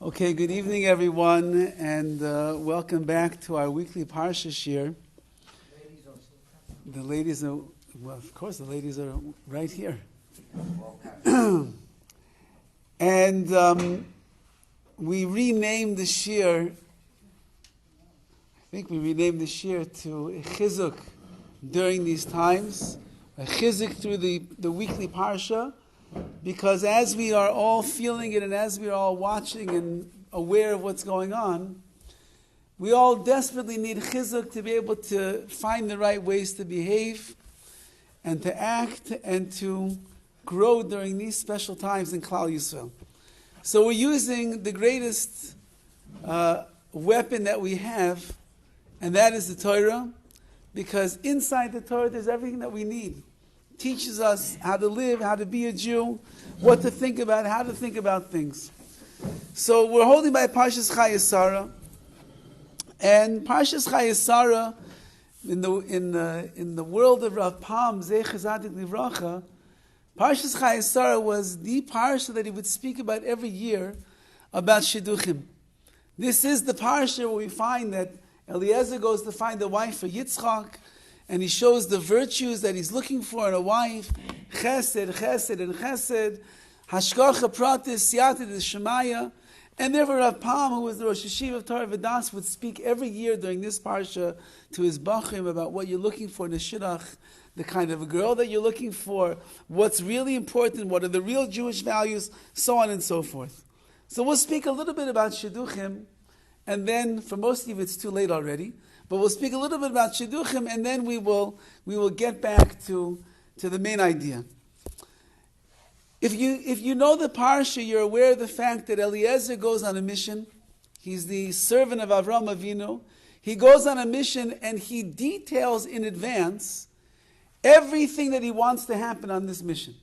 Okay, good evening, everyone, and welcome back to our weekly Parsha Shir. The ladies are, well, of course, the ladies are right here. And we renamed the Shir, I think we renamed the Shir to Chizuk during these times, a Chizuk through the weekly Parsha, because as we are all feeling it and as we are all watching and aware of what's going on, we all desperately need chizuk to be able to find the right ways to behave and to act and to grow during these special times in Klal Yisrael. So we're using the greatest weapon that we have, and that is the Torah, because inside the Torah there's everything that we need. Teaches us how to live, how to be a Jew, what to think about, how to think about things. So we're holding by PARSHAS CHAYEI, and PARSHAS CHAYEI in the world of Rav Pam Zecher Tzadik Livracha, PARSHAS CHAYEI was the parsha that he would speak about every year about shidduchim. This is the parsha where we find that Eliezer goes to find a wife for Yitzchak, and he shows the virtues that he's looking for in a wife: chesed, chesed, and chesed, hashgacha pratis, siyata d'shemaya. And therefore Rav Pam, who was the Rosh Hashiva of Torah V'das, would speak every year during this parsha to his bachrim about what you're looking for in a shidduch, the kind of a girl that you're looking for, what's really important, what are the real Jewish values, so on and so forth. So we'll speak a little bit about shidduchim, and then for most of you it's too late already. But we'll speak a little bit about shidduchim, and then we will get back to the main idea. If you know the parsha, you're aware of the fact that Eliezer goes on a mission. He's the servant of Avraham Avinu. He goes on a mission, and he details in advance everything that he wants to happen on this mission.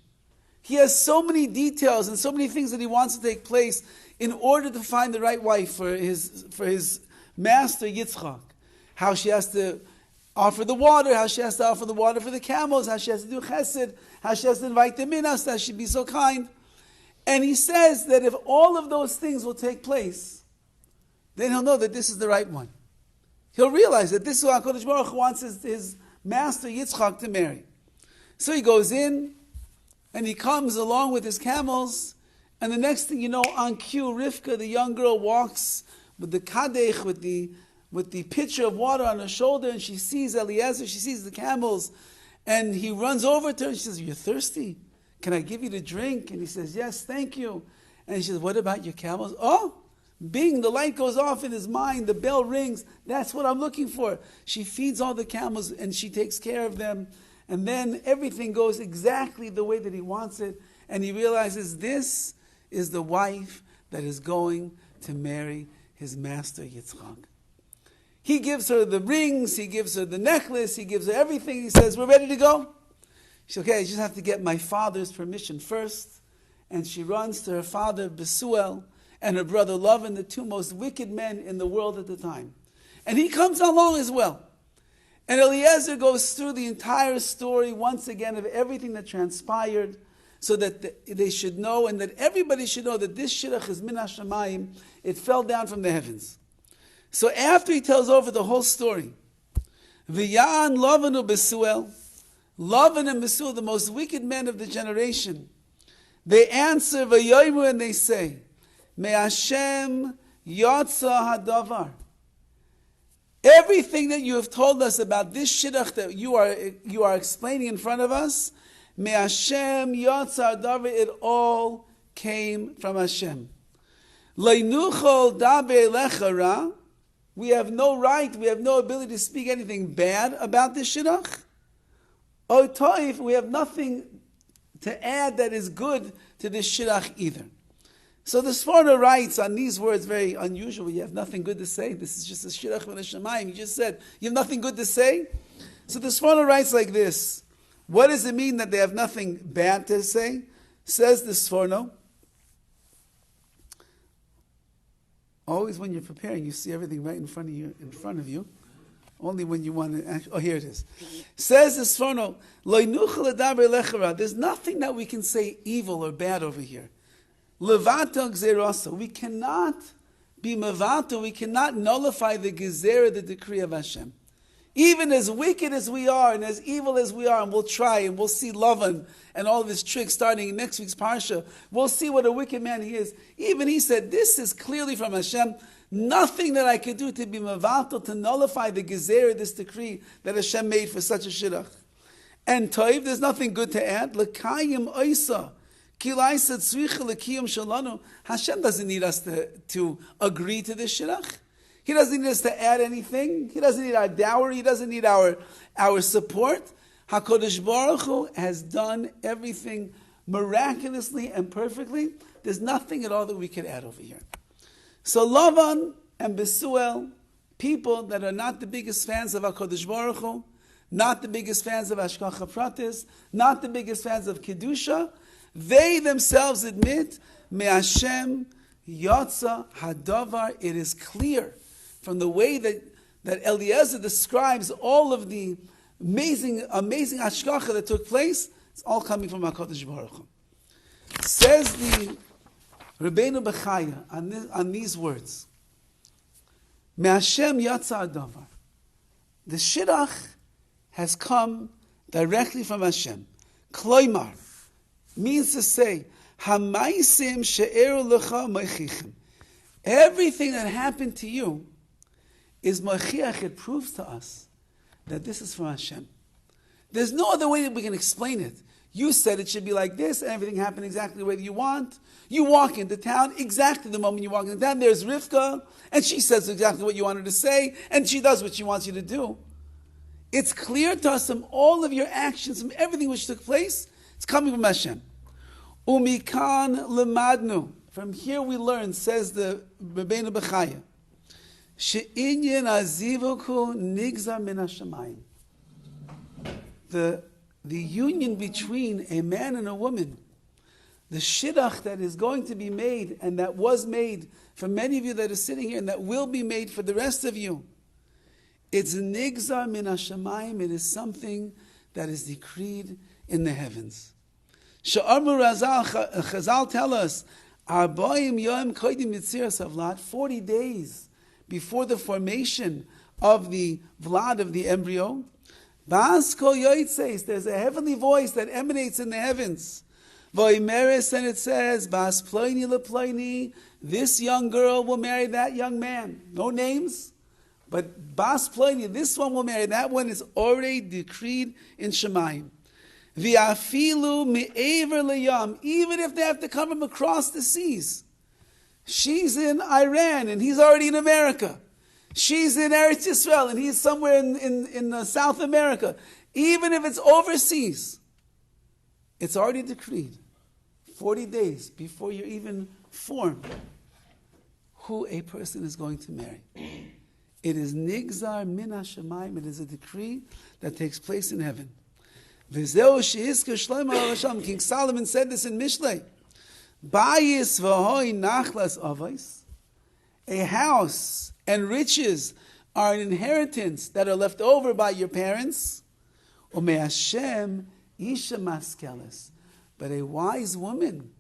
He has so many details and so many things that he wants to take place in order to find the right wife for his master Yitzchak. How she has to offer the water, how she has to offer the water for the camels, how she has to do chesed, how she has to invite them in, how she should be so kind. And he says that if all of those things will take place, then he'll know that this is the right one. He'll realize that this is what HaKadosh Baruch Hu wants his master Yitzchak to marry. So he goes in, and he comes along with his camels, and the next thing you know, on cue, Rivka, the young girl, walks with the kadech, with the pitcher of water on her shoulder, and she sees Eliezer, she sees the camels, and he runs over to her, and she says, "You're thirsty? Can I give you the drink?" And he says, "Yes, thank you." And she says, "What about your camels?" Oh, bing, the light goes off in his mind, the bell rings, that's what I'm looking for. She feeds all the camels, and she takes care of them, and then everything goes exactly the way that he wants it, and he realizes this is the wife that is going to marry his master Yitzchak. He gives her the rings, he gives her the necklace, he gives her everything. He says, "We're ready to go." She says, "Okay, I just have to get my father's permission first." And she runs to her father, Besuel, and her brother Lavan, the two most wicked men in the world at the time. And he comes along as well. And Eliezer goes through the entire story once again of everything that transpired, so that they should know, and that everybody should know, that this shidduch is min hashamayim. It fell down from the heavens. So after he tells over the whole story, V'yan Lavan u'Besuel, Lavan and Besuel, the most wicked men of the generation, they answer V'yoymu, and they say, Me Hashem yotza hadavar. Everything that you have told us about this shidduch that you are explaining in front of us, Me Hashem yotza hadavar, it all came from Hashem. Leinuchol daber lecha ra. We have no right, we have no ability to speak anything bad about this shidduch. O toif, we have nothing to add that is good to this shidduch either. So the Sforno writes on these words, very unusual. You have nothing good to say. This is just a shidduch min hashamayim. You just said you have nothing good to say. So the Sforno writes like this: what does it mean that they have nothing bad to say? Says the Sforno, always when you're preparing, you see everything right in front of you. Only when you want to. Oh, here it is. Says the Sforno, Lo nuchel adaber lechara. There's nothing that we can say evil or bad over here. Levata gzerasa. We cannot be mevata, we cannot nullify the gezerah, the decree of Hashem. Even as wicked as we are and as evil as we are, and we'll try and we'll see Lavan and all of his tricks starting in next week's Parsha, we'll see what a wicked man he is. Even he said, this is clearly from Hashem. Nothing that I could do to be mevatel, to nullify the gezerah, this decree that Hashem made for such a shidduch. And Toiv, there's nothing good to add. L'kayim oisa. Hashem doesn't need us to agree to this shidduch. He doesn't need us to add anything. He doesn't need our dowry. He doesn't need our support. HaKadosh Baruch Hu has done everything miraculously and perfectly. There's nothing at all that we can add over here. So Lavan and Besuel, people that are not the biggest fans of HaKadosh Baruch Hu, not the biggest fans of Hashgacha Pratis, not the biggest fans of Kedusha, they themselves admit, Me Hashem Yatsa Hadavar, it is clear from the way that Eliezer describes all of the amazing hashgacha that took place, it's all coming from HaKadosh Baruch Hu. Says the Rabbeinu Bechaya on these words, Me Hashem Yatsa Hadavar. The shidduch has come directly from Hashem. Kloimar means to say, Hamaisim she'eru lecha moichichim. Everything that happened to you is mochiach. It proves to us that this is from Hashem. There's no other way that we can explain it. You said it should be like this, and everything happened exactly the way that you want. You walk into town, exactly the moment you walk into town, there's Rivka, and she says exactly what you want her to say, and she does what she wants you to do. It's clear to us from all of your actions, from everything which took place, it's coming from Hashem. Umikan lemadnu. From here we learn, says the Rabbeinu Bechaya, she'inyan azivuku nigzar min hashamayim. The union between a man and a woman, the shidduch that is going to be made, and that was made for many of you that are sitting here, and that will be made for the rest of you, it's nigzar min hashamayim. It is something that is decreed in the heavens. Sha'armu Chazal tell us, 40 days before the formation of the vlad, of the embryo, there's a heavenly voice that emanates in the heavens. And it says, this young girl will marry that young man. No names, but Bas Ploini, this one will marry that one, is already decreed in Shemayim. V'afilu me'ever leyam, even if they have to come from across the seas. She's in Iran and he's already in America. She's in Eretz Yisrael and he's somewhere in South America. Even if it's overseas, it's already decreed 40 days before you're even formed who a person is going to marry. It is nigzar min hashamayim. It is a decree that takes place in heaven. King Solomon said this in Mishlei. Bayis v'hoi nachlas avos. A house and riches are an inheritance that are left over by your parents. Ume Hashem isha maskeles. But a wise woman,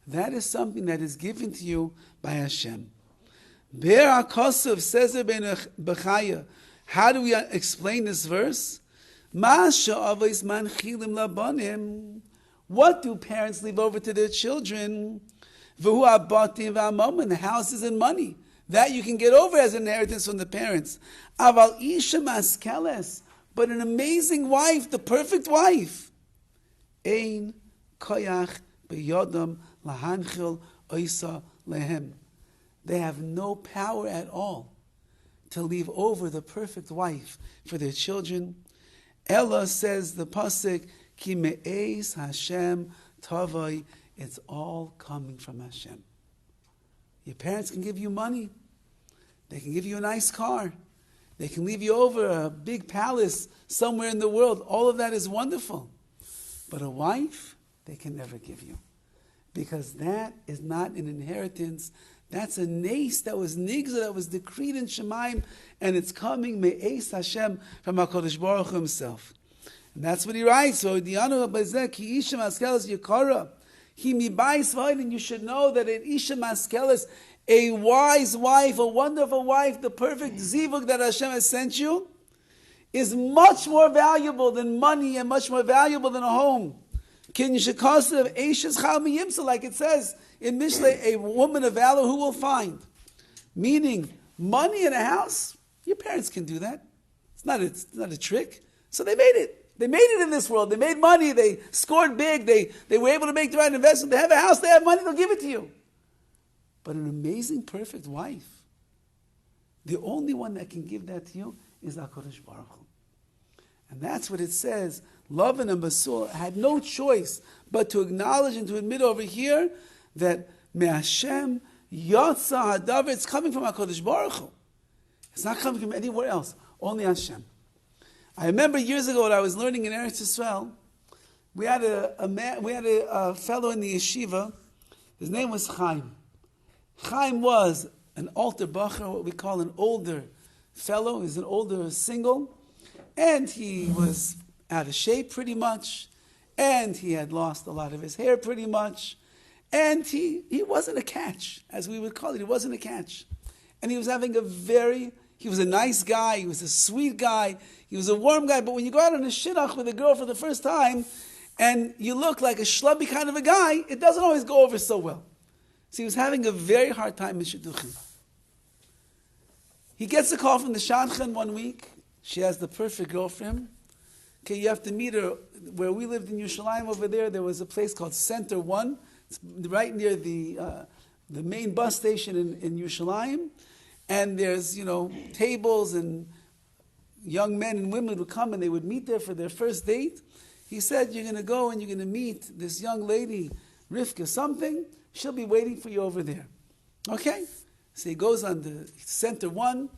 that is something that is given to you by Hashem. Be'er HaKosov, says Rabbeinu Bechaya. How do we explain this verse? What do parents leave over to their children? The houses and money. That you can get over as an inheritance from the parents. But an amazing wife, the perfect wife. Ein koyach beyodam lahanchil oisa lehem. They have no power at all to leave over the perfect wife for their children. Ella, says the pasuk, ki me'eis Hashem tavai. It's all coming from Hashem. Your parents can give you money. They can give you a nice car. They can leave you over a big palace somewhere in the world. All of that is wonderful. But a wife, they can never give you. Because that is not an inheritance. That's a nace that was nigza, that was decreed in Shemaim, and it's coming me'eis Hashem from HaKadosh Baruch Hu himself. And that's what he writes. So Dianu Bazeh ki isha maskeles yikara He mibayis v'hoid, and you should know that an isha maskelis, a wise wife, a wonderful wife, the perfect zivug that Hashem has sent you, is much more valuable than money and much more valuable than a home. Like it says in Mishle, a woman of valor who will find. Meaning, money in a house, your parents can do that. It's not a trick. So they made it. They made it in this world. They made money. They scored big. They were able to make the right investment. They have a house. They have money. They'll give it to you. But an amazing, perfect wife, the only one that can give that to you is HaKadosh Baruch Hu. And that's what it says. Lavan and Basul had no choice but to acknowledge and to admit over here that Me'Hashem Yatsa Hadavar, it's coming from HaKadosh Baruch Hu. It's not coming from anywhere else, only Hashem. I remember years ago when I was learning in Eretz Yisrael, we had a fellow in the yeshiva. His name was Chaim. Chaim was an alter bacher, what we call an older fellow. He's an older single, and he was out of shape pretty much, and he had lost a lot of his hair pretty much, and he wasn't a catch, as we would call it. He wasn't a catch, and he was having he was a nice guy, he was a sweet guy, he was a warm guy, but when you go out on a shidduch with a girl for the first time, and you look like a schlubby kind of a guy, it doesn't always go over so well. So he was having a very hard time in shidduchim. He gets a call from the shadchan one week. She has the perfect girl for him. Okay, you have to meet her. Where we lived in Yerushalayim over there was a place called Center 1. It's right near the main bus station in Yerushalayim. And there's, tables, and young men and women would come and they would meet there for their first date. He said, you're going to go and you're going to meet this young lady, Rivka something. She'll be waiting for you over there. Okay? So he goes on the Center 1.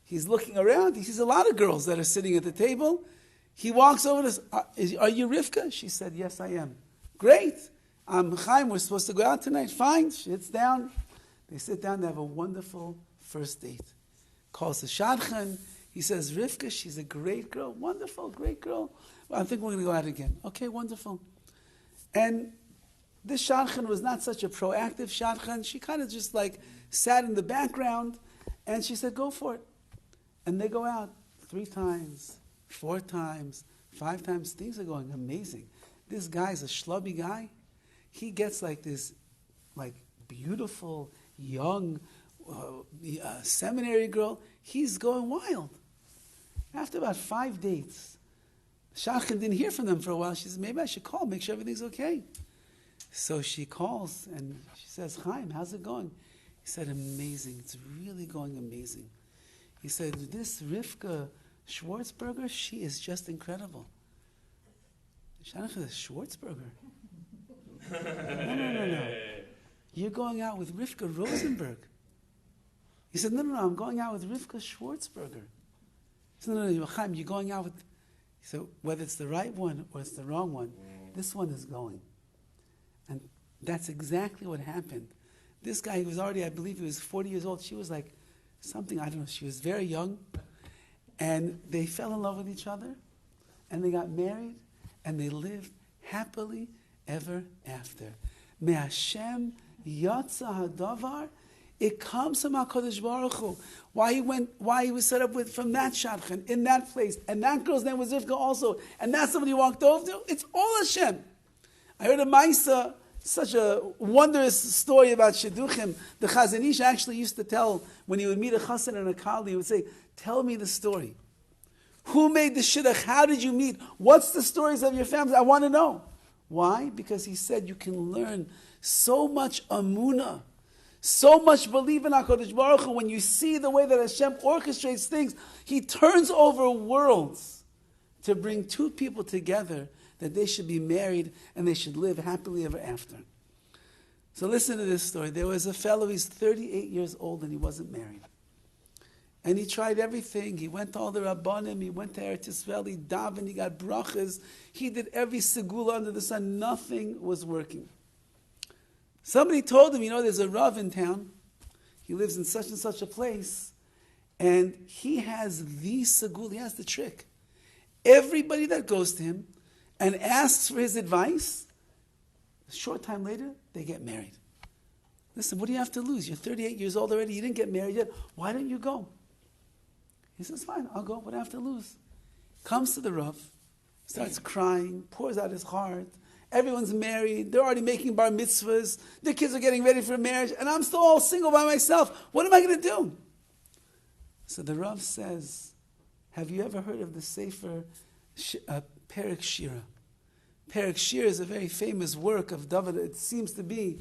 He's looking around. He sees a lot of girls that are sitting at the table. He walks over to her. Are you Rivka? She said, yes, I am. Great. I'm Chaim. We're supposed to go out tonight. Fine. She sits down. They sit down. They have a wonderful first date. Calls the shadchan. He says, Rivka, she's a great girl. Wonderful, great girl. Well, I think we're going to go out again. Okay, wonderful. And this shadchan was not such a proactive shadchan. She kind of just sat in the background, and she said, go for it. And they go out 3 times, 4 times, 5 times. Things are going amazing. This guy's a schlubby guy. He gets this beautiful, young seminary girl. He's going wild. After about 5 dates, shadchan didn't hear from them for a while. She says, maybe I should call, make sure everything's okay. So she calls and she says, Chaim, how's it going? He said, amazing. It's really going amazing. He said, this Rivka Schwartzberger, she is just incredible. Shadchan says, Schwartzberger? No. You're going out with Rivka Rosenberg. He said, no, I'm going out with Rivka Schwartzberger. He said, no, Chaim, you're going out with... He said, whether it's the right one or it's the wrong one, this one is going. And that's exactly what happened. This guy, he was already, I believe he was 40 years old. She was something, I don't know, she was very young. And they fell in love with each other. And they got married. And they lived happily ever after. Me Hashem Yatsa Hadavar. It comes from HaKadosh Baruch Hu. Why he was set up from that shadchan, in that place. And that girl's name was Rivka also. And that's somebody walked over to. It's all Hashem. I heard a Maisa, such a wondrous story about Shidduchim. The Chazon Ish actually used to tell, when he would meet a chassan and a kali, he would say, tell me the story. Who made the Shidduch? How did you meet? What's the stories of your family? I want to know. Why? Because he said you can learn so much amunah, so much believe in HaKadosh Baruch Hu. When you see the way that Hashem orchestrates things, He turns over worlds to bring 2 people together that they should be married and they should live happily ever after. So listen to this story. There was a fellow, he's 38 years old and he wasn't married. And he tried everything. He went to all the Rabbanim, he went to Eretz Yisrael, he davened, he got brachas, he did every segula under the sun. Nothing was working. Somebody told him, there's a Rav in town. He lives in such and such a place. And he has the segula, he has the trick. Everybody that goes to him and asks for his advice, A short time later, they get married. Listen, what do you have to lose? You're 38 years old already. You didn't get married yet. Why don't you go? He says, fine, I'll go. What do I have to lose? Comes to the Rav, starts crying, pours out his heart. Everyone's married. They're already making bar mitzvahs. The kids are getting ready for marriage. And I'm still all single by myself. What am I going to do? So the Rav says, have you ever heard of the Sefer Perek Shira? Perek Shira is a very famous work of Dovid. It seems to be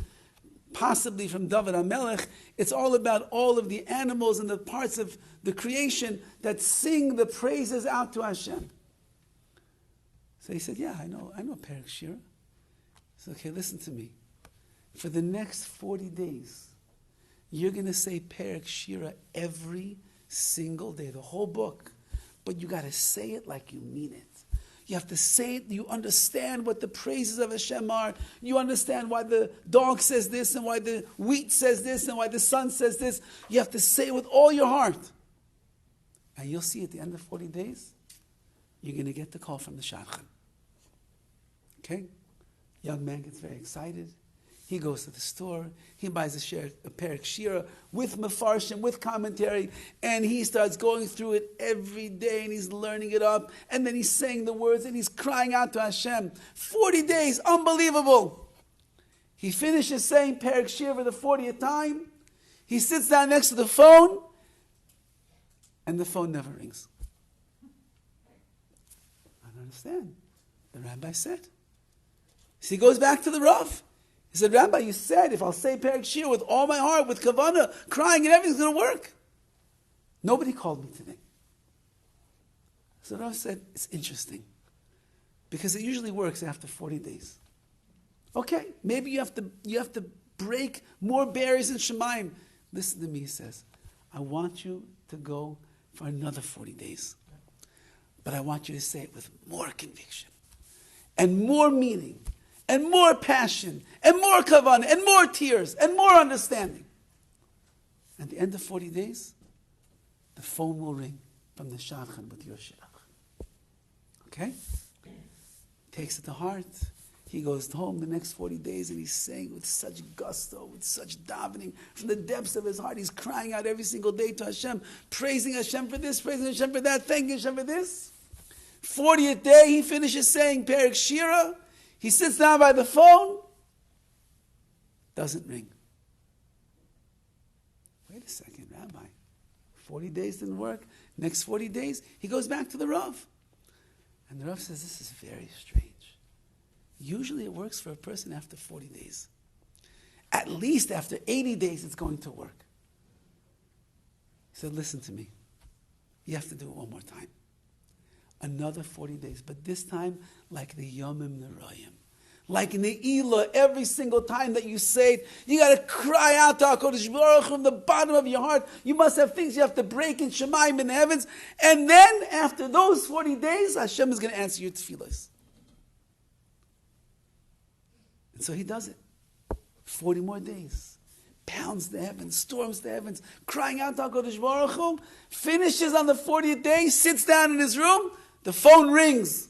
possibly from Dovid HaMelech. It's all about all of the animals and the parts of the creation that sing the praises out to Hashem. So he said, yeah, I know Perek Shira. He said, okay, listen to me. For the next 40 days, you're going to say Perek Shira every single day, the whole book. But you got to say it like you mean it. You have to say it. You understand what the praises of Hashem are. You understand why the dog says this and why the wheat says this and why the sun says this. You have to say it with all your heart. And you'll see at the end of 40 days, you're going to get the call from the shadchan. Okay? Young man gets very excited. He goes to the store. He buys a Perek Shira with mefarshim, with commentary, and he starts going through it every day, and he's learning it up, and then he's saying the words, and he's crying out to Hashem. 40 days, unbelievable. He finishes saying Perek Shira for the 40th time. He sits down next to the phone, and the phone never rings. I don't understand. The rabbi said. So he goes back to the Rav. He said, Rabbi, you said if I'll say Perek Shira with all my heart, with kavanah, crying and everything's going to work. Nobody called me today. So the Rav said, it's interesting. Because it usually works after 40 days. Okay, maybe you have to break more barriers in Shemaim. Listen to me, he says. I want you to go for another 40 days. But I want you to say it with more conviction. And more meaning. And more passion, and more kavanah, and more tears, and more understanding. At the end of 40 days, the phone will ring from the shadchan with your shidduch. Okay? Takes it to heart. He goes home the next 40 days and he's saying with such gusto, with such davening, from the depths of his heart, he's crying out every single day to Hashem, praising Hashem for this, praising Hashem for that, thanking Hashem for this. 40th day, he finishes saying Perek Shira. He sits down by the phone, doesn't ring. Wait a second, Rabbi. 40 days didn't work. Next 40 days, he goes back to the Rav. And the Rav says, this is very strange. Usually it works for a person after 40 days. At least after 80 days, it's going to work. He said, listen to me. You have to do it one more time. Another 40 days, but this time like the Yomim Nerayim. Like in the Elah, every single time that you say it, you got to cry out to HaKadosh Baruch Hu from the bottom of your heart. You must have things you have to break in Shemaim in the heavens. And then, after those 40 days, Hashem is going to answer your tefillas. And so he does it. 40 more days. Pounds the heavens, storms the heavens, crying out to HaKadosh Baruch Hu, finishes on the 40th day, sits down in his room, the phone rings.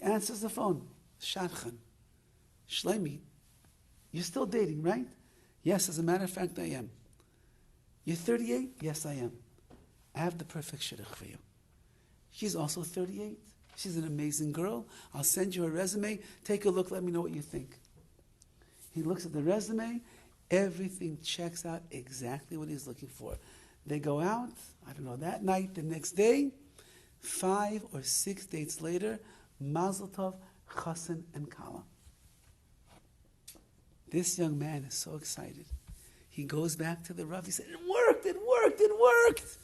Answers the phone. Shadchan. Shlomi, you're still dating, right? Yes, as a matter of fact, I am. You're 38? Yes, I am. I have the perfect shidduch for you. She's also 38. She's an amazing girl. I'll send you her resume. Take a look. Let me know what you think. He looks at the resume. Everything checks out exactly what he's looking for. They go out, I don't know, that night, the next day, 5 or 6 dates later, Mazel Tov, Chassan, and Kala. This young man is so excited. He goes back to the Rav. He said, it worked, it worked, it worked.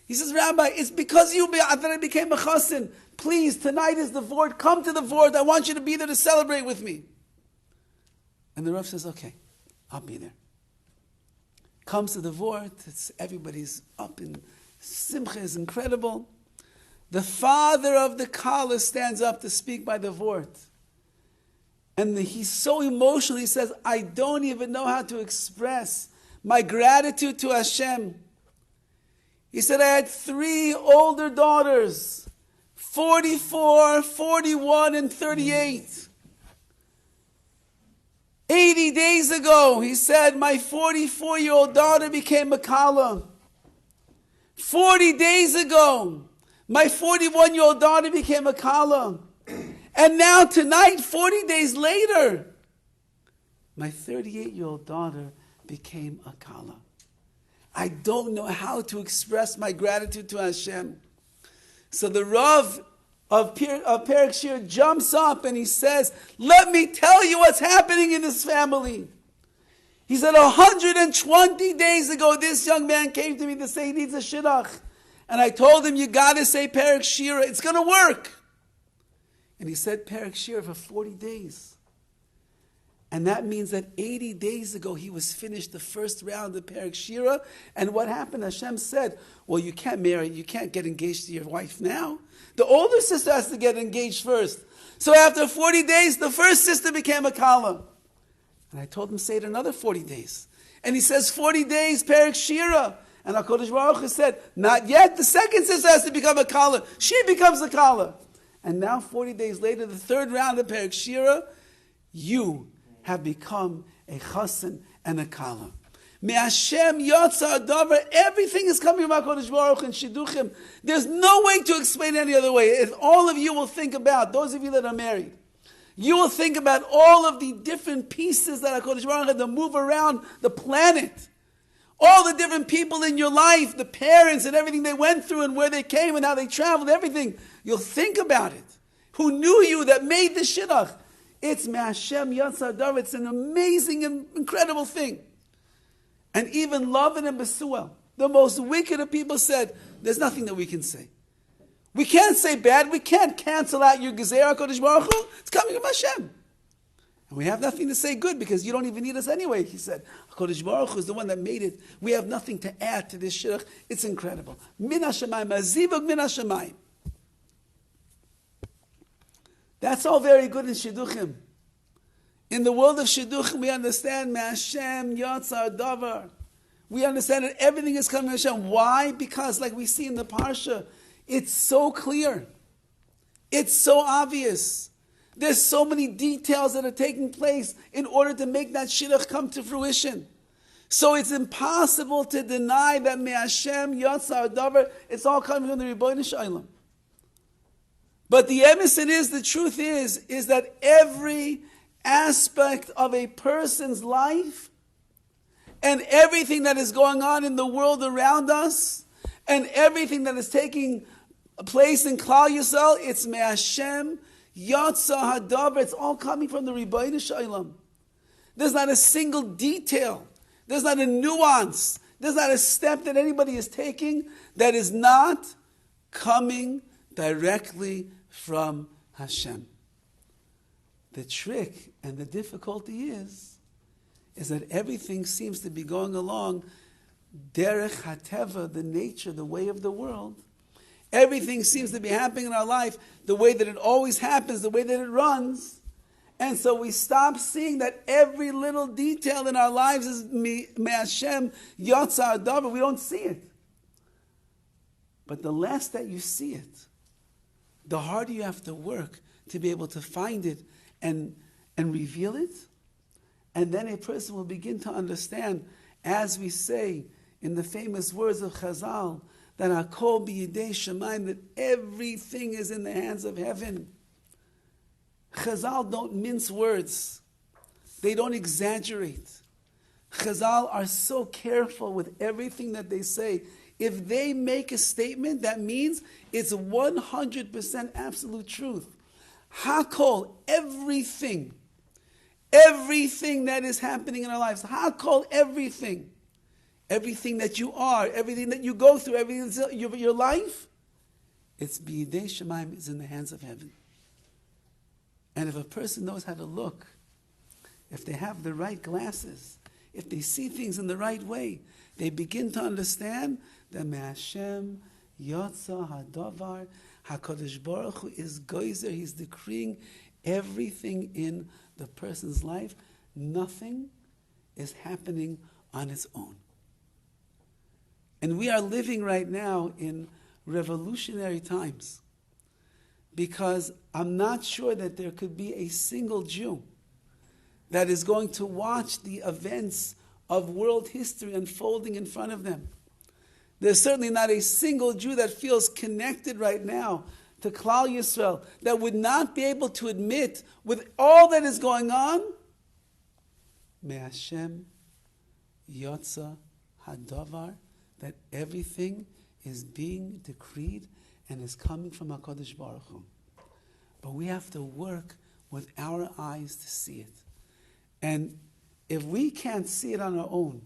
He says, Rabbi, it's because that I became a Chassan. Please, tonight is the Vort. Come to the Vort. I want you to be there to celebrate with me. And the Rav says, okay, I'll be there. Comes to the Vort. Everybody's up in Simcha is incredible. The father of the Kala stands up to speak by the Vort. And he's so emotional, he says, I don't even know how to express my gratitude to Hashem. He said, I had 3 older daughters, 44, 41, and 38. 80 days ago, he said, my 44-year-old daughter became a kala. 40 days ago, my 41-year-old daughter became a kala. And now tonight, 40 days later, my 38-year-old daughter became a kala. I don't know how to express my gratitude to Hashem. So the Rav of Perek Shir jumps up and he says, let me tell you what's happening in this family. He said, 120 days ago, this young man came to me to say he needs a shidduch. And I told him, you got to say Perek Shir. It's going to work. And he said Perek Shir for 40 days. And that means that 80 days ago, he was finished the first round of Perek Shira. And what happened? Hashem said, well, you can't marry, you can't get engaged to your wife now. The older sister has to get engaged first. So after 40 days, the first sister became a kala. And I told him, say it another 40 days. And he says, 40 days, Perek Shira. And HaKadosh Baruch Hu said, not yet. The second sister has to become a kala. She becomes a kala. And now, 40 days later, the third round of Perek Shira, you have become a chassan and a kala. Me Hashem yotza adavar. Everything is coming from HaKadosh Baruch Hu and shidduchim. There's no way to explain it any other way. If all of you will think about, those of you that are married, you will think about all of the different pieces that HaKadosh Baruch Hu had to move around the planet. All the different people in your life, the parents and everything they went through and where they came and how they traveled, everything. You'll think about it. Who knew you that made the shidduch? It's Me'Hashem Yatsa Davar. It's an amazing and incredible thing. And even Lavan and Besuel, the most wicked of people, said, there's nothing that we can say. We can't say bad. We can't cancel out your Gezer HaKadosh Baruch Hu. It's coming from Hashem. And we have nothing to say good because you don't even need us anyway, he said. HaKadosh Baruch Hu is the one that made it. We have nothing to add to this shidduch. It's incredible. Min HaShamayim, Azivug Min HaShamayim. That's all very good in shidduchim. In the world of shidduchim, we understand Me'Hashem Yatzar Davar. We understand that everything is coming from Hashem. Why? Because, like we see in the Parsha, it's so clear. It's so obvious. There's so many details that are taking place in order to make that shidduch come to fruition. So it's impossible to deny that Me'Hashem Yatzar Davar, it's all coming from the Rebbeinu Shalom. But the emes is, the truth is that every aspect of a person's life and everything that is going on in the world around us and everything that is taking place in Klal Yisrael, it's Me'Hashem Yatsa Hadavar. It's all coming from the Rebbeinu Shalom. There's not a single detail. There's not a nuance. There's not a step that anybody is taking that is not coming directly from Hashem. The trick and the difficulty is that everything seems to be going along derech hateva, the nature, the way of the world. Everything seems to be happening in our life the way that it always happens, the way that it runs. And so we stop seeing that every little detail in our lives is Me'Hashem Yatzar Davar. We don't see it. But the less that you see it, the harder you have to work to be able to find it and reveal it. And then a person will begin to understand, as we say in the famous words of Chazal, that Hakol b'yidei Shemaim, that everything is in the hands of heaven. Chazal don't mince words. They don't exaggerate. Chazal are so careful with everything that they say. If they make a statement, that means it's 100% absolute truth. Hakol, everything that is happening in our lives, Hakol, everything that you are, everything that you go through, everything that's your life, it's b'yidei Shemaim, is in the hands of heaven. And if a person knows how to look, if they have the right glasses, if they see things in the right way, they begin to understand that Me'Hashem Yotza Hadavar, HaKadosh Baruch Hu is Geyser. He's decreeing everything in the person's life. Nothing is happening on its own. And we are living right now in revolutionary times, because I'm not sure that there could be a single Jew that is going to watch the events of world history unfolding in front of them. There's certainly not a single Jew that feels connected right now to Klal Yisrael that would not be able to admit, with all that is going on, Me Hashem Yotza Hadavar, that everything is being decreed and is coming from HaKadosh Baruch Hu. But we have to work with our eyes to see it. And if we can't see it on our own,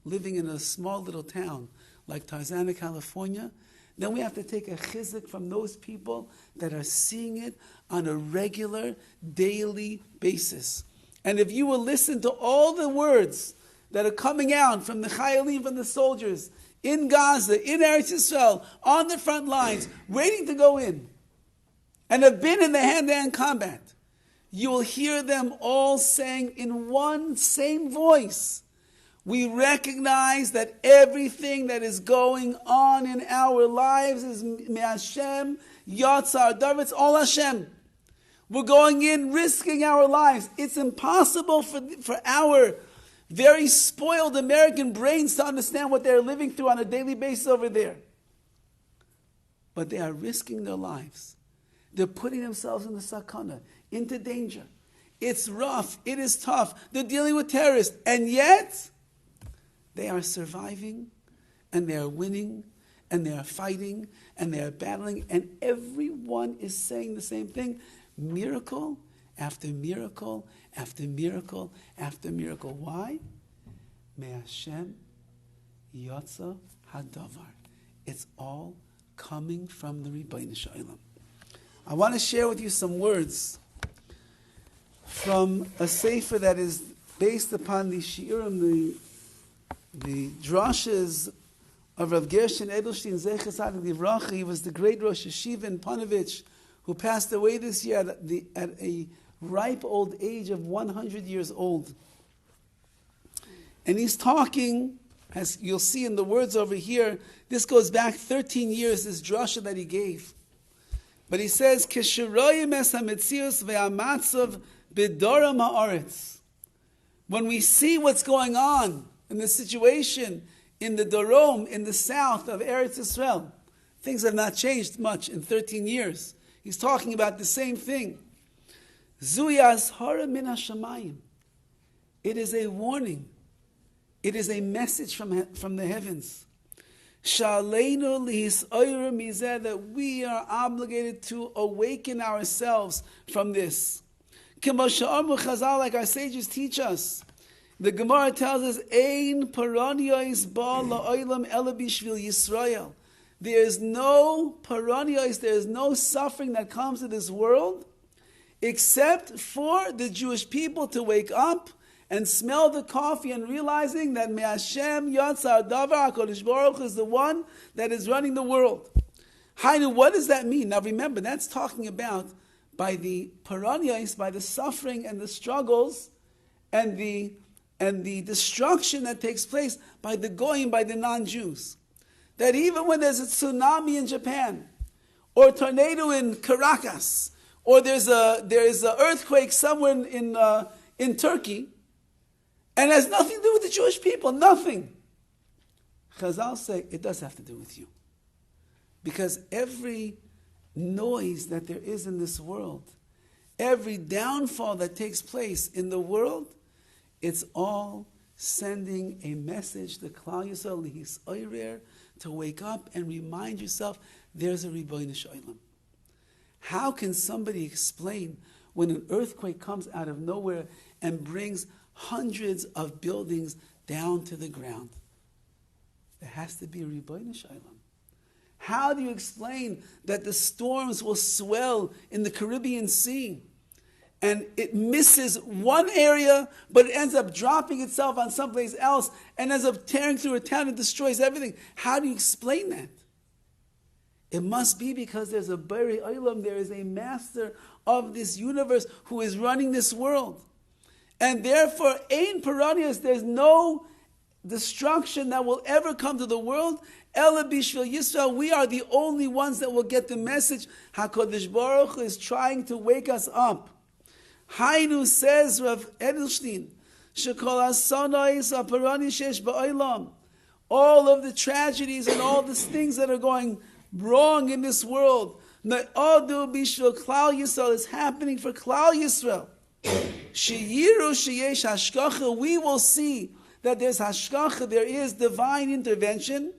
living in a small little town like Tarzana, California, then we have to take a chizuk from those people that are seeing it on a regular, daily basis. And if you will listen to all the words that are coming out from the chayalim, from the soldiers, in Gaza, in Eretz Yisrael, on the front lines, waiting to go in, and have been in the hand-to-hand combat, you will hear them all saying in one same voice, we recognize that everything that is going on in our lives is Me Hashem, Yatzar, Dovid, it's all Hashem. We're going in, risking our lives. It's impossible for our very spoiled American brains to understand what they're living through on a daily basis over there. But they are risking their lives. They're putting themselves in the sakana, into danger. It's rough. It is tough. They're dealing with terrorists. And yet, they are surviving, and they are winning, and they are fighting, and they are battling, and everyone is saying the same thing. Miracle after miracle after miracle after miracle. Why? Me Hashem Yotza Hadavar. It's all coming from the Ribbono Shel Olam. I want to share with you some words from a sefer that is based upon the shiurim, the drashas of Rav Gershon Edelstein Zecher Tzadik Livracha. He was the great Rosh Yeshiva in Panovich, who passed away this year at a ripe old age of 100 years old. And he's talking, as you'll see in the words over here, this goes back 13 years, this drasha that he gave. But he says, Kesheroyim es hametzius ve'amatzav b'doram ha'aretz. When we see what's going on in the situation in the Dorom, in the south of Eretz Yisrael, things have not changed much in 13 years. He's talking about the same thing. Zui azhara min hashamayim. It is a warning. It is a message from the heavens. Shaleinu lihisayra mizeh, that we are obligated to awaken ourselves from this. Kimo she'amru Chazal, like our sages teach us. The Gemara tells us, Ein paranios ba la'olam ela bishvil Yisrael. There is no paranios, there is no suffering that comes to this world except for the Jewish people to wake up and smell the coffee and realizing that Me Hashem Yatzar Davar HaKadosh Baruch Hu is the one that is running the world. Hainu, what does that mean? Now remember, that's talking about by the paranios, by the suffering and the struggles and the destruction that takes place by the goyim, by the non-Jews. That even when there's a tsunami in Japan, or a tornado in Caracas, or there's an earthquake somewhere in Turkey, and it has nothing to do with the Jewish people, nothing. Chazal say it does have to do with you. Because every noise that there is in this world, every downfall that takes place in the world, it's all sending a message to Klal Yisrael, Lihis Oyrer, to wake up and remind yourself there's a Ribbono Shel Olam. How can somebody explain when an earthquake comes out of nowhere and brings hundreds of buildings down to the ground? There has to be a Ribbono Shel Olam. How do you explain that the storms will swell in the Caribbean Sea and it misses one area, but it ends up dropping itself on someplace else and ends up tearing through a town and destroys everything? How do you explain that? It must be because there's a Bari Olam, there is a master of this universe who is running this world. And therefore, Ein Paranios, there's no destruction that will ever come to the world. Ela Bishvil Yisrael, we are the only ones that will get the message. HaKadosh Baruch Hu is trying to wake us up. Hainu says Rav Edelstein, Shekol hasanais aparani shesh ba'olam. All of the tragedies and all the things that are going wrong in this world, Na'adu bishvil Klal Yisrael, is happening for Klal Yisrael. Sheyiru sheyesh hashgacha, we will see that there's hashgacha, there is divine intervention.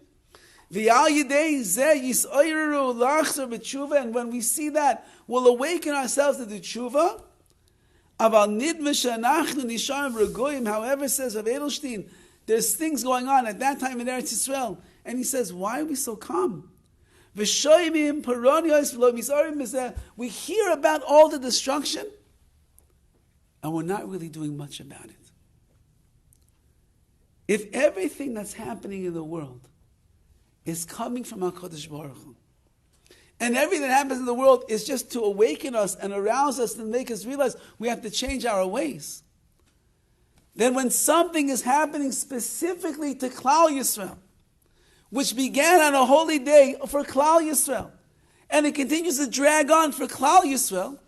V'al yidei zeh yisoyru lachzor b'tshuva, and when we see that, we'll awaken ourselves to the tshuva. Aval nidme she'anachnu nisharim regoyim, however, says Rav Edelstein, there's things going on at that time in Eretz Yisrael, and he says, why are we so calm? We hear about all the destruction, and we're not really doing much about it. If everything that's happening in the world is coming from HaKadosh Baruch Hu, and everything that happens in the world is just to awaken us and arouse us and make us realize we have to change our ways, then when something is happening specifically to Klal Yisrael, which began on a holy day for Klal Yisrael, and it continues to drag on for Klal Yisrael,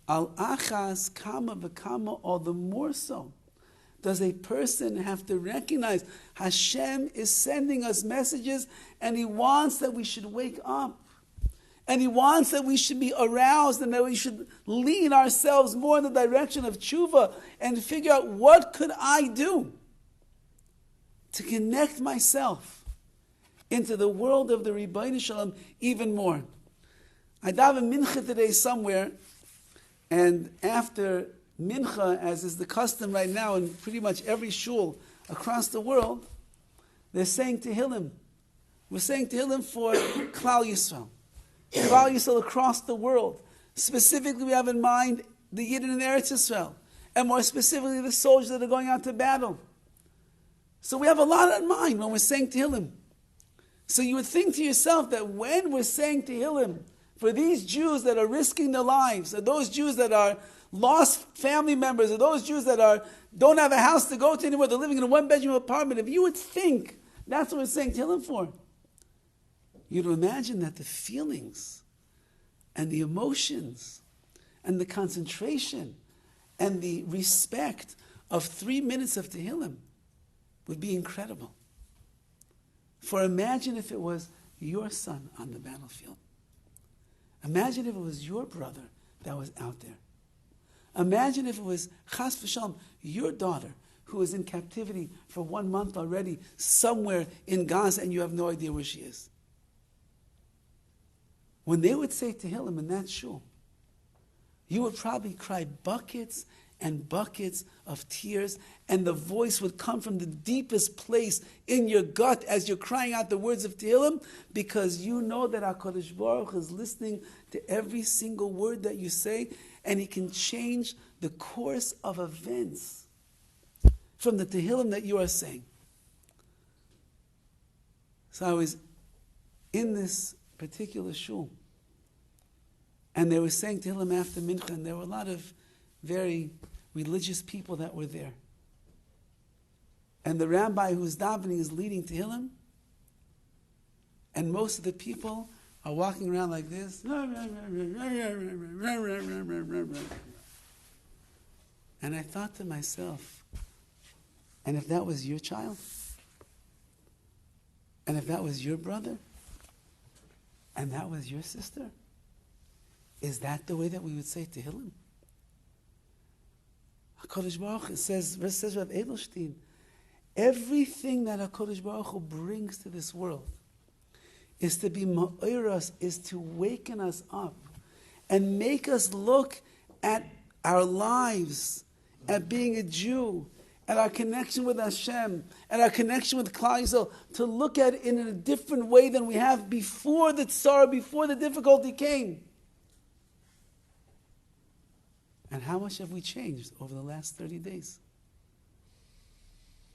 al achas kama v'kama, all the more so does a person have to recognize Hashem is sending us messages, and He wants that we should wake up. And He wants that we should be aroused, and that we should lean ourselves more in the direction of tshuva and figure out, what could I do to connect myself into the world of the Ribono Shel Olam even more. I daven mincha today somewhere, and after mincha, as is the custom right now in pretty much every shul across the world, they're saying Tehillim. We're saying Tehillim for Klal Yisrael. Klal Yisrael across the world. Specifically, we have in mind the Yidden in Eretz Yisrael, and more specifically the soldiers that are going out to battle. So we have a lot in mind when we're saying Tehillim. So you would think to yourself that when we're saying Tehillim for these Jews that are risking their lives, or those Jews that are lost family members, or those Jews that don't have a house to go to anymore, they're living in a one-bedroom apartment, if you would think that's what we're saying Tehillim for, you'd imagine that the feelings and the emotions and the concentration and the respect of 3 minutes of Tehillim would be incredible. For imagine if it was your son on the battlefield. Imagine if it was your brother that was out there. Imagine if it was, chas v'shalom, your daughter who is in captivity for 1 month already somewhere in Gaza, and you have no idea where she is. When they would say Tehillim in that shul, you would probably cry buckets and buckets of tears, and the voice would come from the deepest place in your gut as you're crying out the words of Tehillim, because you know that HaKadosh Baruch Hu is listening to every single word that you say, and He can change the course of events from the Tehillim that you are saying. So I was in this particular shul, and they were saying Tehillim after Mincha, and there were a lot of very religious people that were there. And the rabbi who was davening is leading Tehillim, and most of the people are walking around like this. And I thought to myself, and if that was your child? And if that was your brother? And that was your sister? Is that the way that we would say Tehillim? HaKadosh Baruch Hu says Rav Edelstein, everything that HaKadosh Baruch Hu brings to this world is to be ma'oras, is to waken us up and make us look at our lives, at being a Jew, at our connection with Hashem, at our connection with Klal Yisrael, to look at it in a different way than we have before the tzara, before the difficulty came. And how much have we changed over the last 30 days?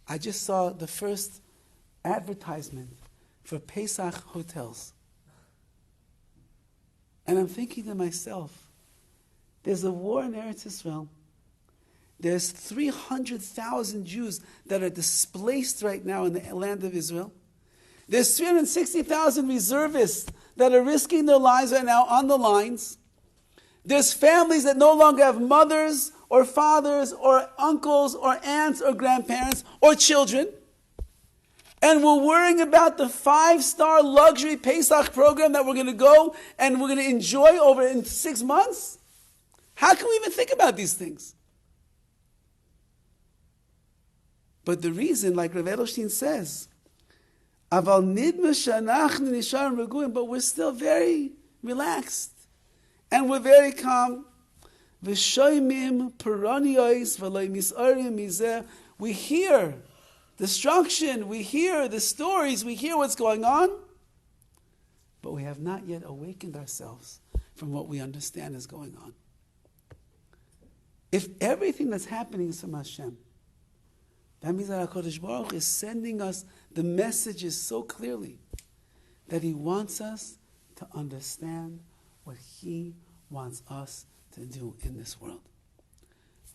I just saw the first advertisement for Pesach hotels. And I'm thinking to myself, there's a war in Eretz Yisrael. There's 300,000 Jews that are displaced right now in the land of Israel. There's 360,000 reservists that are risking their lives right now on the lines. There's families that no longer have mothers or fathers or uncles or aunts or grandparents or children. And we're worrying about the 5-star luxury Pesach program that we're going to go and we're going to enjoy over in 6 months. How can we even think about these things? But the reason, like Rav Edelstein says, Aval nidma she'anachnu nisharim reguim, but we're still very relaxed and we're very calm. V'shoymim peroniyos v'lo misarim mizeh. We hear destruction, we hear the stories, we hear what's going on, but we have not yet awakened ourselves from what we understand is going on. If everything that's happening is from Hashem, that means that HaKadosh Baruch Hu is sending us the messages so clearly that He wants us to understand what He wants us to do in this world.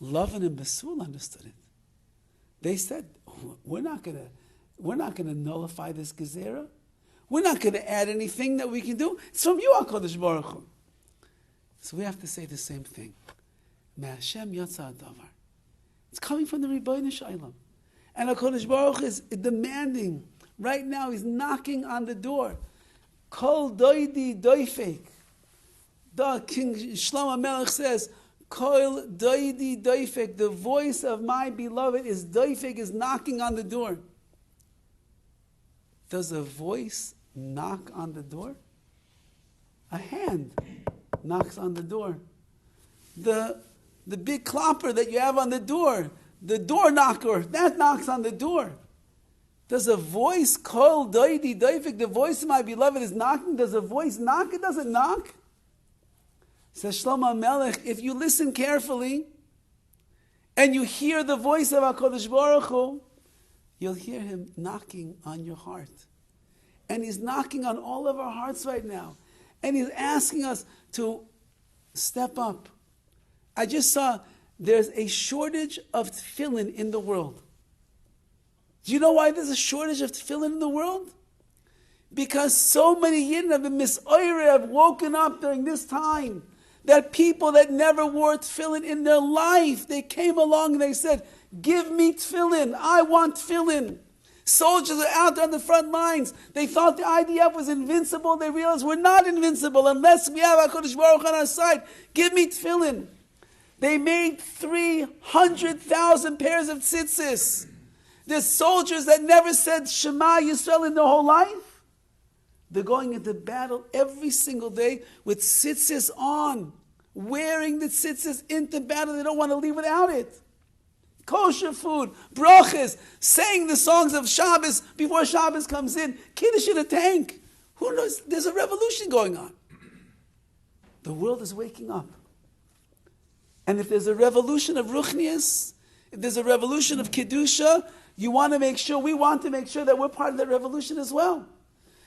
Lavan and Besul understood it. They said, we're not going to nullify this gezerah. We're not going to add anything that we can do. It's from you, HaKadosh Baruch Hu. So we have to say the same thing. Me'Hashem yatsa davar. It's coming from the Rebbeinu Shalom. And HaKadosh Baruch Hu is demanding. Right now, He's knocking on the door. Kol doidi doifek. King Shlomo Melech says, Kol doidi doifek. The voice of my beloved is doifek, is knocking on the door. Does a voice knock on the door? A hand knocks on the door. The big klopper that you have on the door knocker, that knocks on the door. Does a voice call doidi doifik? The voice of my beloved is knocking. Does a voice knock? It doesn't knock. Says Shlomo Melech, if you listen carefully and you hear the voice of HaKadosh Baruch Hu, you'll hear Him knocking on your heart. And He's knocking on all of our hearts right now. And He's asking us to step up. I just saw there's a shortage of tefillin in the world. Do you know why there's a shortage of tefillin in the world? Because so many Yidden have been misoyre, have woken up during this time. That people that never wore tefillin in their life, they came along and they said, give me tefillin, I want tefillin. Soldiers are out there on the front lines. They thought the IDF was invincible. They realized we're not invincible unless we have HaKadosh Baruch Hu on our side. Give me tefillin. They made 300,000 pairs of tzitzis. There's soldiers that never said Shema Yisrael in their whole life. They're going into battle every single day with tzitzis on, wearing the tzitzis into battle. They don't want to leave without it. Kosher food, brachas, saying the songs of Shabbos before Shabbos comes in, Kiddush in a tank. Who knows? There's a revolution going on. The world is waking up. And if there's a revolution of Ruchnius, if there's a revolution of Kedusha, we want to make sure that we're part of that revolution as well.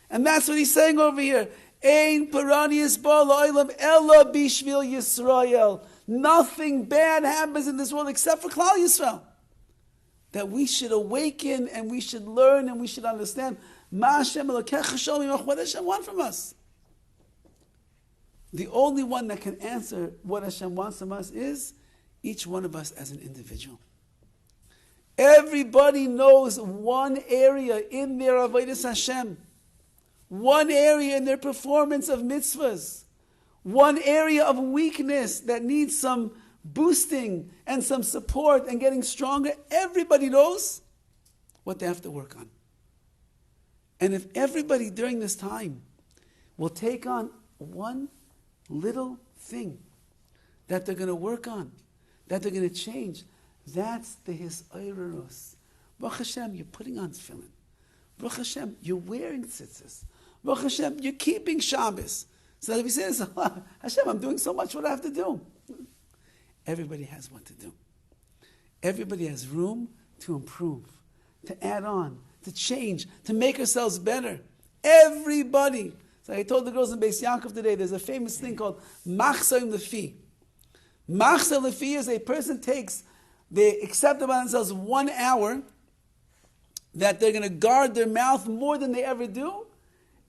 And that's what he's saying over here. Ein paranius bar la'olam ella bishvil Yisrael. Nothing bad happens in this world except for Klal Yisrael. That we should awaken and we should learn and we should understand what Hashem wants from us. The only one that can answer what Hashem wants from us is each one of us as an individual. Everybody knows one area in their avodas Hashem, one area in their performance of mitzvahs, one area of weakness that needs some boosting and some support and getting stronger. Everybody knows what they have to work on. And if everybody during this time will take on one little thing that they're going to work on, that they're going to change, that's the Hisoirus. Baruch Hashem, you're putting on tefillin. Baruch Hashem, you're wearing tzitzis. Baruch Hashem, you're keeping Shabbos. So that if he says, Hashem, I'm doing so much, what do I have to do? Everybody has what to do. Everybody has room to improve, to add on, to change, to make ourselves better. Everybody. So I told the girls in Beis Yaakov today, there's a famous thing called Machzor Lefi. Machzor Lefi is a person they accept upon themselves 1 hour that they're going to guard their mouth more than they ever do,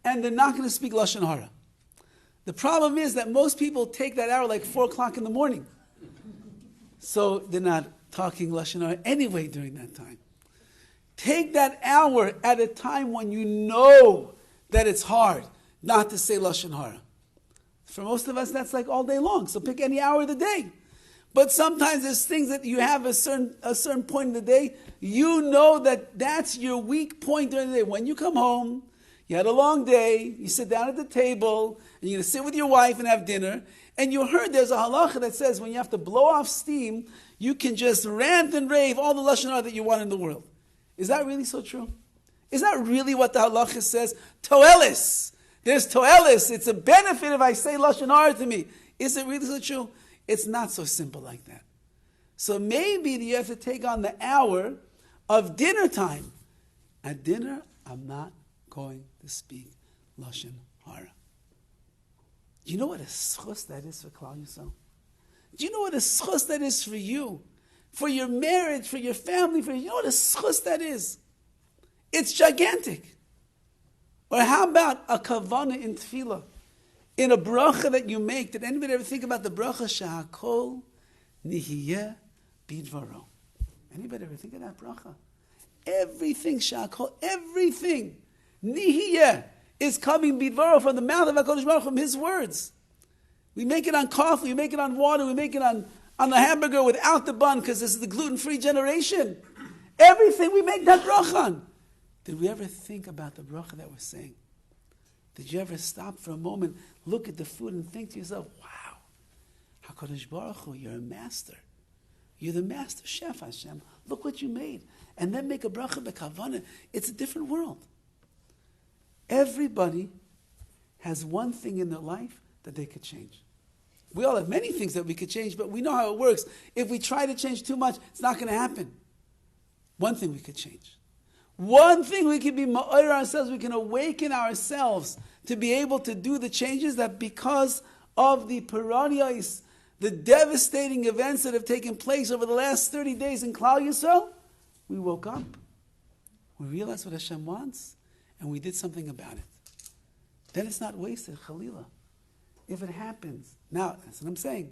and they're not going to speak Lashon Hara. The problem is that most people take that hour like 4 o'clock in the morning. So they're not talking Lashon Hara anyway during that time. Take that hour at a time when you know that it's hard not to say Lashon Hara. For most of us, that's like all day long. So pick any hour of the day. But sometimes there's things that you have a certain point in the day. You know that that's your weak point during the day. When you come home, you had a long day, you sit down at the table, and you're going to sit with your wife and have dinner, and you heard there's a halacha that says when you have to blow off steam, you can just rant and rave all the Lashon Hara that you want in the world. Is that really so true? Is that really what the halacha says? Toelis. There's toelis. It's a benefit if I say Lashon Hara to me. Is it really so true? It's not so simple like that. So maybe you have to take on the hour of dinner time. At dinner, I'm not going to speak Lashon Hara. Do you know what a schus that is for Klal Yisrael? Do you know what a schus that is for you? For your marriage, for your family, you know what a schus that is? It's gigantic. Or how about a kavanah in tefillah? In a bracha that you make, did anybody ever think about the bracha shahakol nihiyeh bidvaro? Anybody ever think of that bracha? Everything shahakol, everything nihiyeh is coming bidvaro from the mouth of HaKadosh Baruch Hu, from His words. We make it on coffee, we make it on water, we make it on the hamburger without the bun because this is the gluten-free generation. Everything we make that bracha on. Did we ever think about the bracha that we're saying? Did you ever stop for a moment, look at the food and think to yourself, wow, HaKadosh Baruch Hu, you're a master. You're the master chef, Hashem. Look what you made. And then make a bracha b'kavanah. It's a different world. Everybody has one thing in their life that they could change. We all have many things that we could change, but we know how it works. If we try to change too much, it's not going to happen. One thing we could change. One thing we can be ma'or ourselves, we can awaken ourselves to be able to do the changes that because of the paranios, the devastating events that have taken place over the last 30 days in Klal Yisrael, we woke up, we realized what Hashem wants, and we did something about it. Then it's not wasted, Chalila. If it happens, now, that's what I'm saying,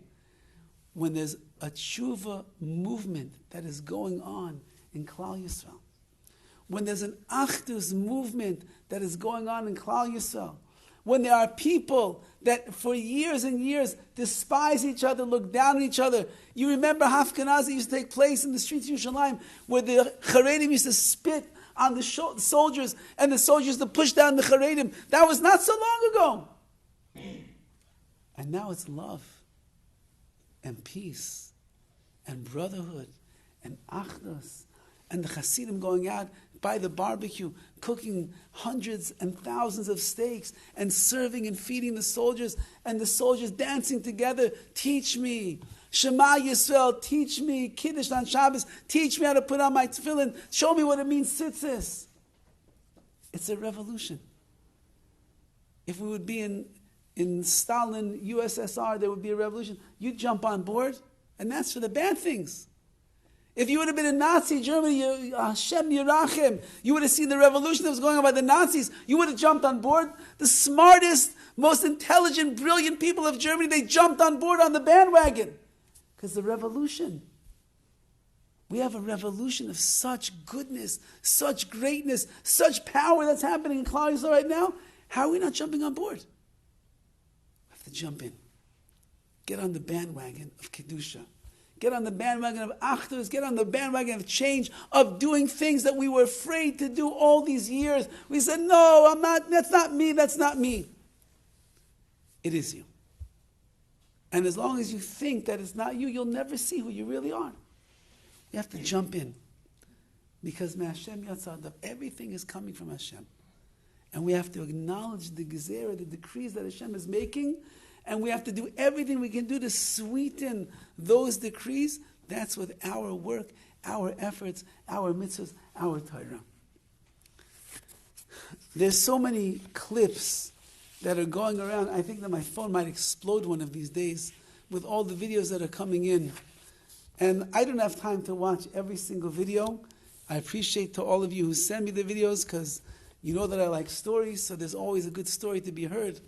when there's a tshuva movement that is going on in Klal Yisrael, when there's an achdus movement that is going on in Klal Yisrael, when there are people that for years and years despise each other, look down on each other. You remember Hafkanaz that used to take place in the streets of Yerushalayim, where the Charedim used to spit on the soldiers, and the soldiers used to push down the Charedim. That was not so long ago. And now it's love and peace and brotherhood and achdus and the Hasidim going out by the barbecue, cooking hundreds and thousands of steaks and serving and feeding the soldiers, and the soldiers dancing together. Teach me. Shema Yisrael, teach me. Kiddush on Shabbos, teach me how to put on my tefillin. Show me what it means, tzitzis. It's a revolution. If we would be in Stalin, USSR, there would be a revolution. You'd jump on board, and that's for the bad things. If you would have been in Nazi Germany, Hashem Yerachem, you would have seen the revolution that was going on by the Nazis. You would have jumped on board. The smartest, most intelligent, brilliant people of Germany, they jumped on board on the bandwagon. Because the revolution. We have a revolution of such goodness, such greatness, such power that's happening in Klal Yisrael right now. How are we not jumping on board? We have to jump in. Get on the bandwagon of Kedusha. Get on the bandwagon of achdus. Get on the bandwagon of change, of doing things that we were afraid to do all these years. We said, no, I'm not, that's not me, that's not me. It is you. And as long as you think that it's not you, you'll never see who you really are. You have to jump in. Because Hashem Yatzadav, everything is coming from Hashem. And we have to acknowledge the gezerah, the decrees that Hashem is making, and we have to do everything we can do to sweeten those decrees. That's with our work, our efforts, our mitzvahs, our Torah. There's so many clips that are going around. I think that my phone might explode one of these days with all the videos that are coming in. And I don't have time to watch every single video. I appreciate to all of you who send me the videos, because you know that I like stories, so there's always a good story to be heard.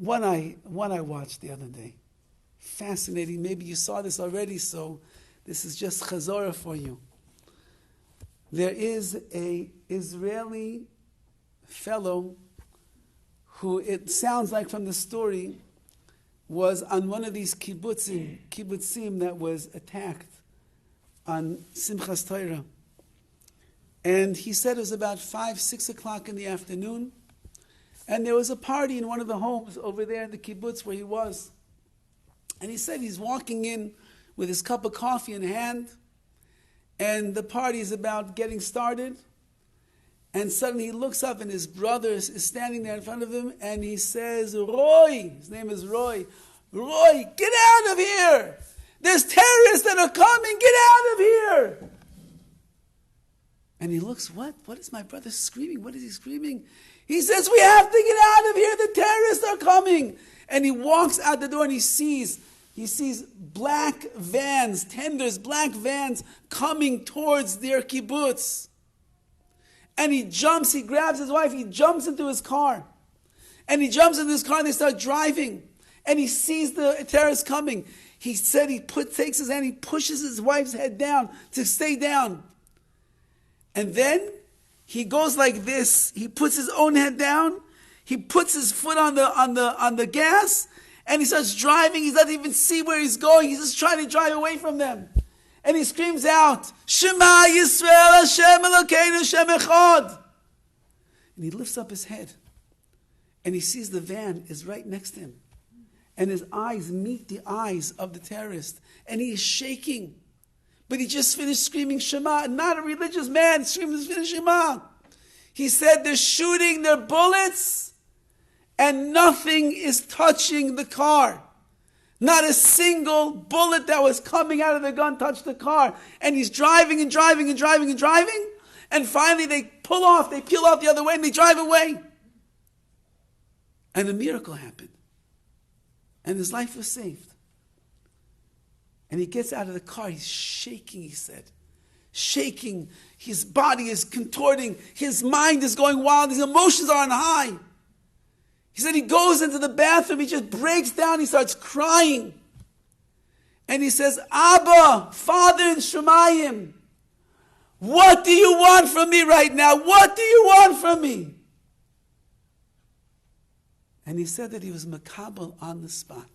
One I watched the other day. Fascinating. Maybe you saw this already, so this is just chazorah for you. There is a Israeli fellow who, it sounds like from the story, was on one of these kibbutzim that was attacked on Simchas Torah. And he said it was about 5, 6 o'clock in the afternoon. And there was a party in one of the homes over there in the kibbutz where he was. And he said he's walking in with his cup of coffee in hand. And the party is about getting started. And suddenly he looks up and his brother is standing there in front of him. And he says, Roy, his name is Roy. Roy, get out of here. There's terrorists that are coming. Get out of here. And he looks, what? What is my brother screaming? What is he screaming? He says, we have to get out of here. The terrorists are coming. And he walks out the door and he sees black vans, tenders, black vans coming towards their kibbutz. And he jumps, he grabs his wife, he jumps into his car. And he jumps into his car and they start driving. And he sees the terrorists coming. He said takes his hand, he pushes his wife's head down to stay down. And then he goes like this. He puts his own head down. He puts his foot on the gas, and he starts driving. He doesn't even see where he's going. He's just trying to drive away from them. And he screams out, Shema Yisrael Hashem Elokeinu Hashem Echad. And he lifts up his head, and he sees the van is right next to him. And his eyes meet the eyes of the terrorist, and he is shaking. But he just finished screaming Shema, not a religious man, screaming Shema. He said they're shooting their bullets and nothing is touching the car. Not a single bullet that was coming out of the gun touched the car. And he's driving and driving and driving and driving. And finally they peel off the other way and they drive away. And a miracle happened. And his life was saved. And he gets out of the car, he's shaking, he said. Shaking, his body is contorting, his mind is going wild, his emotions are on high. He said he goes into the bathroom, he just breaks down, he starts crying. And he says, Abba, Father in Shemayim, what do you want from me right now? What do you want from me? And he said that he was makabel on the spot.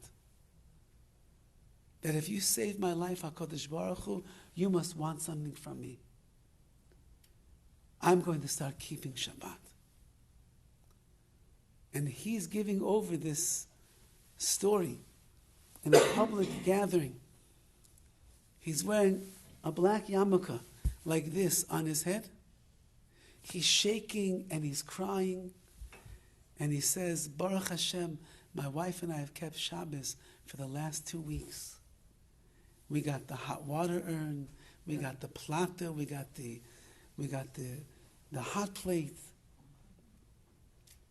That if you save my life, HaKadosh Baruch Hu, you must want something from me. I'm going to start keeping Shabbat. And he's giving over this story in a public gathering. He's wearing a black yarmulke like this on his head. He's shaking and he's crying. And he says, Baruch Hashem, my wife and I have kept Shabbos for the last 2 weeks. We got the hot water urn, we got the plata, we got the hot plate.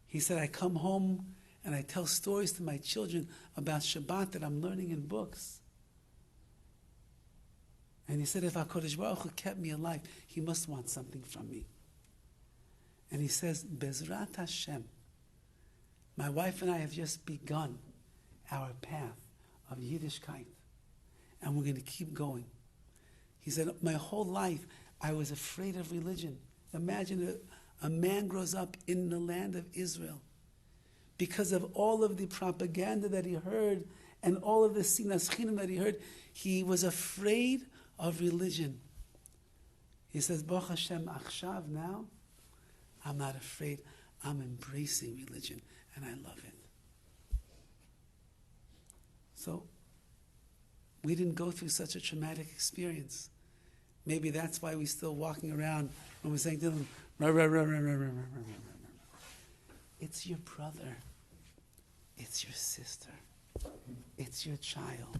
He said, I come home and I tell stories to my children about Shabbat that I'm learning in books. And he said, if HaKadosh Baruch Hu kept me alive, he must want something from me. And he says, Bezrat Hashem, my wife and I have just begun our path of Yiddishkeit. And we're going to keep going. He said, my whole life, I was afraid of religion. Imagine a man grows up in the land of Israel. Because of all of the propaganda that he heard and all of the sinas chinam that he heard, he was afraid of religion. He says, Baruch Hashem, achshav, now, I'm not afraid. I'm embracing religion, and I love it. So, we didn't go through such a traumatic experience. Maybe that's why we're still walking around when we're saying to them, it's your brother, it's your sister, it's your child,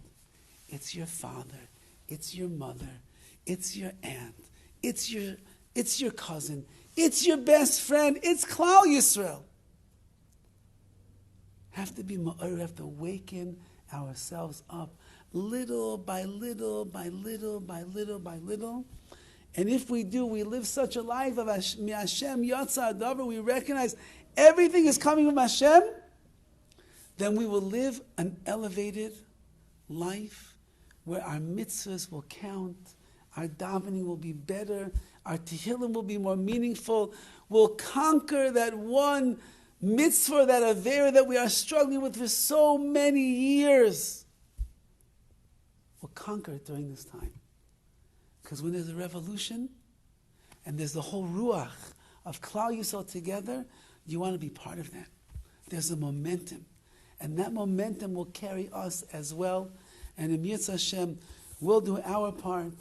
it's your father, it's your mother, it's your aunt, it's your cousin, it's your best friend, it's Klal Yisrael. Have to be ma'or, have to waken ourselves up little by little by little by little by little. And if we do, we live such a life of Hashem Yatsa Adavar, we recognize everything is coming from Hashem. then we will live an elevated life where our mitzvahs will count, our davening will be better, our tehillim will be more meaningful. We'll conquer that one mitzvah, that avera that we are struggling with for so many years. We'll conquer it during this time. Because when there's a revolution, and there's the whole ruach of Klal Yisrael together, you want to be part of that. There's a momentum. And that momentum will carry us as well. And in Yitz Hashem, we'll do our part.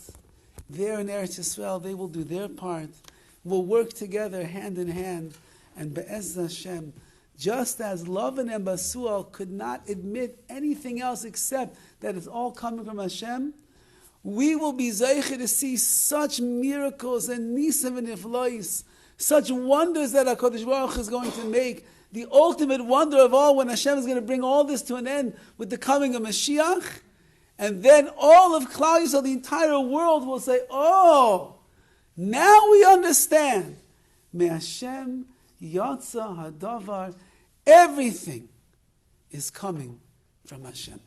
There in Eretz Yisrael, they will do their part. We'll work together hand in hand. And Be'ez Hashem, just as Lavan and Basual could not admit anything else except that it's all coming from Hashem, we will be zeicher to see such miracles and nisim and iflois, such wonders that HaKadosh Baruch Hu is going to make. The ultimate wonder of all, when Hashem is going to bring all this to an end with the coming of Mashiach, and then all of Klal Yisrael, the entire world will say, oh, now we understand. Me Hashem Yatsa Hadavar, everything is coming from Hashem.